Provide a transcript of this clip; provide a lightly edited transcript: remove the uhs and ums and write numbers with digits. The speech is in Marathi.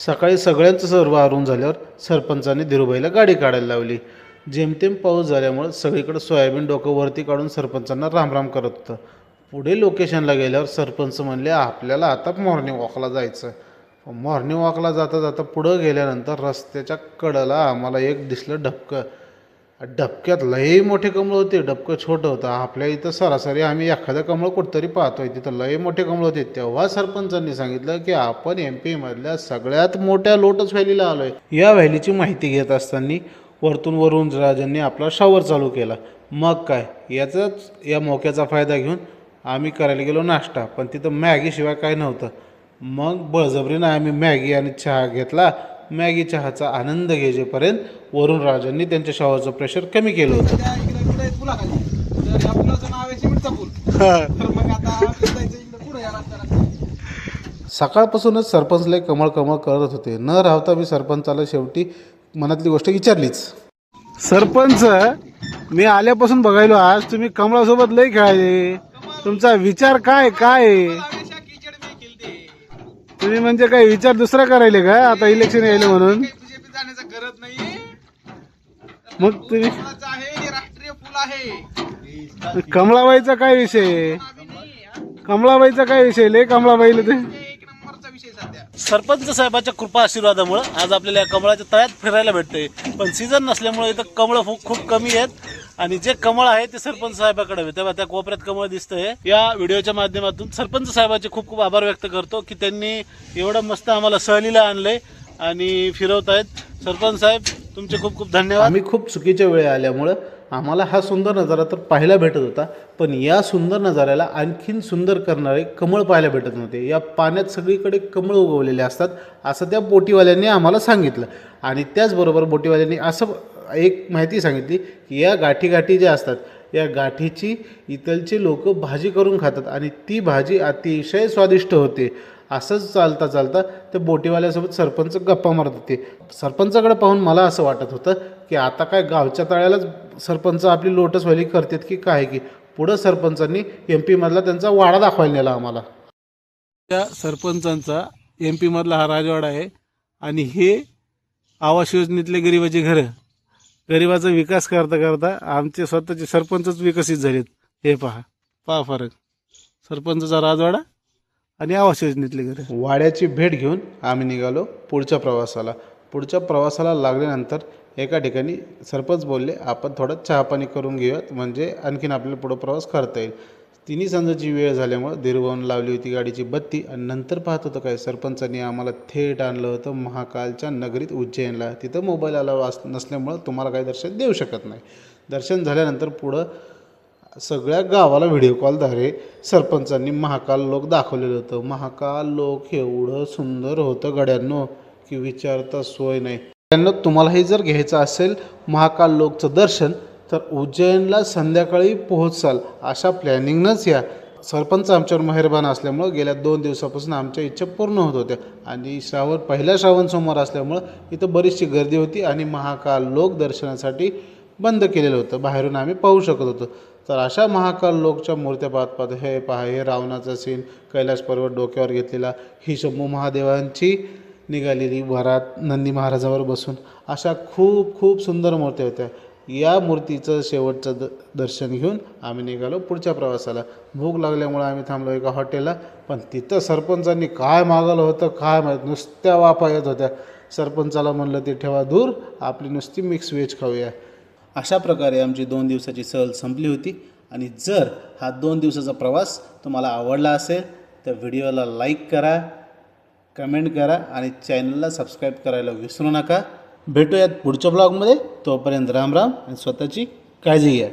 सकाळी सगळ्यांचं सर्व आवरून झाल्यावर सरपंचाने धीरूभाईला गाडी काढायला लावली. जेमतेम पाऊस झाल्यामुळं सगळीकडे सोयाबीन डोकं वरती काढून सरपंचांना रामराम करत होतं. पुढे लोकेशनला गेल्यावर सरपंच म्हणले आपल्याला आता मॉर्निंग वॉकला जायचं. मॉर्निंग वॉकला जाता जाता पुढं गेल्यानंतर रस्त्याच्या कडेला आम्हाला एक दिसलं डबकं. डबक्यात लई मोठे कमळ होते. डबकं छोटं होतं. आपल्या इथं सरासरी आम्ही एखादं कमळ कुठंतरी पाहतोय, तिथं लई मोठे कमळ होते. तेव्हा सरपंचांनी सांगितलं की आपण MP मधल्या सगळ्यात मोठ्या लोटस व्हॅलीला आलोय. या व्हॅलीची माहिती घेत असताना वरून राजांनी आपला शॉवर चालू केला. मग काय, या मोक्याचा फायदा घेऊन आम्ही करायला गेलो नाश्ता, पण तिथं मॅगीशिवाय काय नव्हतं. मग बळजबरीनं आम्ही मॅगी आणि चहा घेतला. मॅगी चहाचा आनंद घेजेपर्यंत वरून राजांनी त्यांच्या शॉवरचं प्रेशर कमी केलं होतं. सकाळपासूनच सरपंच लय कमळ कमळ करत होते. न राहता मी सरपंचाला शेवटी मनातली गोष्ट विचारलीच. सरपंच, मी आल्यापासून बघायलो आज तुम्ही कमळासोबत लय खेळायले. तुमचा विचार काय काय तुम्ही म्हणजे काय विचार दुसरा करायले का आता इलेक्शन यायले म्हणून? जाण्याचा गरज नाही. मग तुम्ही राष्ट्रीय फुल आहे. कमळाबाईचा काय विषय? कमळाबाईचा काय विषय? लय कमळाबाईला ते एक नंबरचा विषय सध्या. सरपंच साहेबाच्या कृपा आशीर्वादामुळे आज आपल्याला या कमळाच्या तळ्यात फिरायला भेटतंय. पण सीझन नसल्यामुळे इथं कमळ खूप कमी आहेत आणि जे कमळ आहे ते सरपंच साहेबाकडे आहे. तेव्हा त्या कोपऱ्यात कमळ दिसतंय. या व्हिडिओच्या माध्यमातून सरपंच साहेबाचे खूप आभार व्यक्त करतो की त्यांनी एवढं मस्त आम्हाला सहलीला आणलंय आणि फिरवत आहेत. सरपंच साहेब, तुमचे खूप धन्यवाद. आम्ही खूप चुकीच्या वेळी आल्यामुळं आम्हाला हा सुंदर नजारा तर पाहायला भेटत होता, पण या सुंदर नजाऱ्याला आणखीन सुंदर करणारे कमळ पाहायला भेटत नव्हते. या पाण्यात सगळीकडे कमळ उगवलेले असतात असं त्या बोटीवाल्यांनी आम्हाला सांगितलं. आणि त्याचबरोबर बोटीवाल्यांनी असं एक माहिती सांगितली की या गाठी ज्या असतात, या गाठीची इथलचे लोक भाजी करून खातात आणि ती भाजी अतिशय स्वादिष्ट होते. असंच चालता त्या बोटीवाल्यासोबत सरपंच गप्पा मारत होते. सरपंचाकडे पाहून मला असं वाटत होतं की आता काय गावच्या तळ्यालाच सरपंच आपली लोटस व्हॅली करतात की काय, की पुढं सरपंचांनी MP मधला त्यांचा वाडा दाखवायला नेला आम्हाला. त्या सरपंचांचा MP मधला हा राजवाडा आहे आणि हे आवास योजनेतले गरिबाची घरं. गरिबाचा विकास करता आमचे स्वतःचे सरपंचच विकसित झालेत. हे पहा फरक. सरपंचाचा राजवाडा आणि आवास योजनेतले घर. वाड्याची भेट घेऊन आम्ही निघालो पुढच्या प्रवासाला लागल्यानंतर एका ठिकाणी सरपंच बोलले आपण थोडं चहापाणी करून घेऊयात, म्हणजे आणखीन आपल्याला पुढं प्रवास करता येईल. तिन्ही संध्याची वेळ झाल्यामुळं धीरूभाऊन लावली होती गाडीची बत्ती आणि नंतर पाहत होतं काय, सरपंचांनी आम्हाला थेट आणलं होतं महाकालच्या नगरीत उज्जैनला. तिथं मोबाईल अलाव नसल्यामुळं तुम्हाला काही दर्शन देऊ शकत नाही. दर्शन झाल्यानंतर पुढं सगळ्या गावाला व्हिडिओ कॉलद्वारे सरपंचांनी महाकाल लोक दाखवलेलं होतं. महाकाल लोक एवढं सुंदर होतं गड्यांनो की विचारता सोय नाही. त्यांना तुम्हालाही जर घ्यायचं असेल महाकाल लोकचं दर्शन तर उज्जैनला संध्याकाळी पोहोचाल अशा प्लॅनिंगनंच या. सरपंच आमच्यावर मेहरबान असल्यामुळं गेल्या 2 दिवसापासून आमच्या इच्छा पूर्ण होत होत्या आणि पहिला श्रावण सोमवार असल्यामुळं इथं बरीचशी गर्दी होती आणि महाकाल लोक दर्शनासाठी बंद केलेलं होतं. बाहेरून आम्ही पाहू शकत होतो. तर अशा महाकाल लोकच्या मूर्त्या पाहत हे पहा, हे रावणाचा सीन, कैलास पर्वत डोक्यावर घेतलेला, ही शंभू महादेवांची निघालेली वरात नंदी महाराजावर बसून, अशा खूप सुंदर मूर्त्या होत्या. या मूर्तीचं शेवटचं दर्शन घेऊन आम्ही निघालो पुढच्या प्रवासाला. भूक लागल्यामुळे आम्ही थांबलो एका हॉटेलला, पण तिथं सरपंचांनी काय मागवलं होतं काय माहीत, नुसत्या वाफा येत होत्या. सरपंचाला म्हणलं ते ठेवा दूर, आपली नुसती मिक्स व्हेज खाऊया. अशा प्रकारे आमची 2 दिवसाची सहल संपली होती. आणि जर हा 2 दिवसाचा प्रवास तुम्हाला आवडला असेल तर व्हिडिओला लाईक करा, कमेंट करा आणि चॅनलला सबस्क्राईब करायला विसरू नका. भेटूयात पुढच्या ब्लॉगमध्ये. तोपर्यंत राम आणि स्वतःची काळजी घ्या.